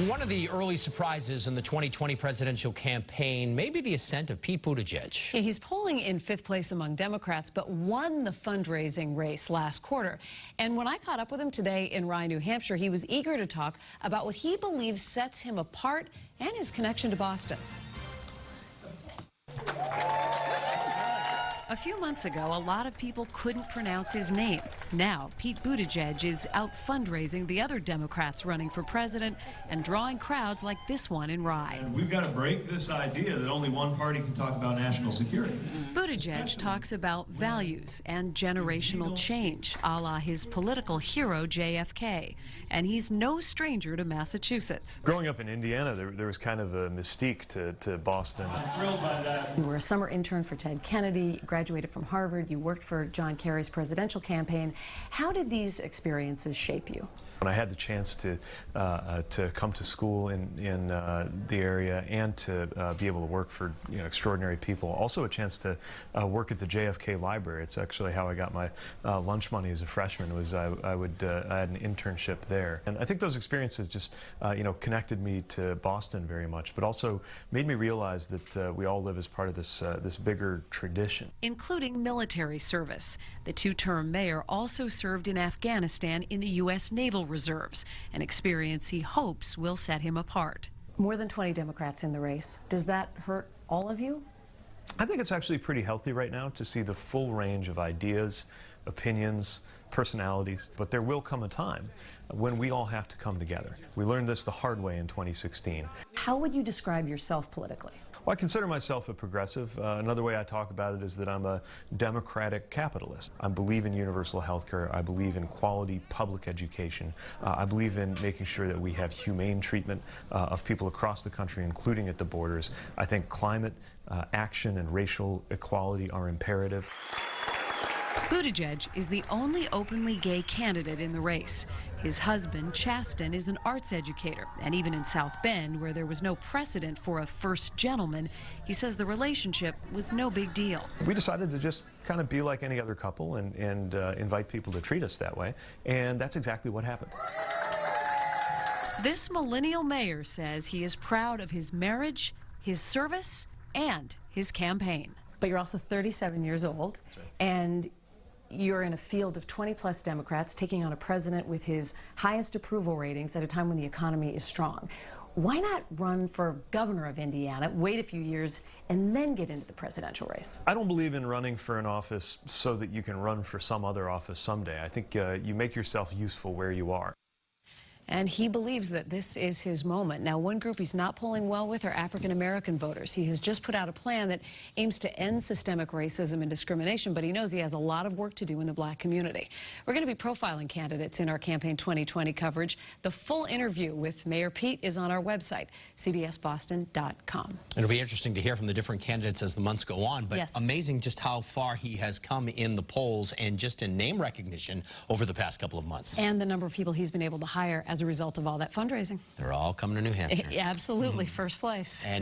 One of the early surprises in the 2020 presidential campaign may be the ascent of Pete Buttigieg. Yeah, he's polling in 5th place among Democrats, but won the fundraising race last quarter. And when I caught up with him today in Rye, New Hampshire, he was eager to talk about what he believes sets him apart and his connection to Boston. A few months ago, a lot of people couldn't pronounce his name. Now, Pete Buttigieg is out fundraising the other Democrats running for president and drawing crowds like this one in Rye. And we've got to break this idea that only one party can talk about national security. Buttigieg talks about values and generational change, a la his political hero JFK. And he's no stranger to Massachusetts. Growing up in Indiana, there was kind of a mystique to Boston. I'm thrilled by that. You were a summer intern for Ted Kennedy, graduated from Harvard, you worked for John Kerry's presidential campaign. How did these experiences shape you? When I had the chance to come to school in the area and to be able to work for extraordinary people, also a chance to work at the JFK Library. It's actually how I got my lunch money as a freshman. Was I had an internship there, and I think those experiences just connected me to Boston very much, but also made me realize that we all live as part of this this bigger tradition, including military service. The two-term mayor also served in Afghanistan in the U.S. Naval Reserves, an experience he hopes will set him apart. More than 20 Democrats in the race. Does that hurt all of you? I think it's actually pretty healthy right now to see the full range of ideas, opinions, personalities, but there will come a time when we all have to come together. We learned this the hard way in 2016. How would you describe yourself politically? Well, I consider myself a progressive. Another way I talk about it is that I'm a democratic capitalist. I believe in universal health care. I believe in quality public education. I believe in making sure that we have humane treatment of people across the country, including at the borders. I think climate action and racial equality are imperative. Buttigieg is the only openly gay candidate in the race. His husband, Chasten, is an arts educator, and even in South Bend, where there was no precedent for a first gentleman, he says the relationship was no big deal. We decided to just kind of be like any other couple and invite people to treat us that way, and that's exactly what happened. This millennial mayor says he is proud of his marriage, his service, and his campaign. But you're also 37 years old, and you're in a field of 20-plus Democrats taking on a president with his highest approval ratings at a time when the economy is strong. Why not run for governor of Indiana, wait a few years, and then get into the presidential race? I don't believe in running for an office so that you can run for some other office someday. I think you make yourself useful where you are. And he believes that this is his moment. Now, one group he's not polling well with are African-American voters. He has just put out a plan that aims to end systemic racism and discrimination, but he knows he has a lot of work to do in the black community. We're going to be profiling candidates in our Campaign 2020 coverage. The full interview with Mayor Pete is on our website, cbsboston.com. It'll be interesting to hear from the different candidates as the months go on, but yes, amazing just how far he has come in the polls and just in name recognition over the past couple of months. And the number of people he's been able to hire as a result of all that fundraising. They're all coming to New Hampshire. Absolutely, first place.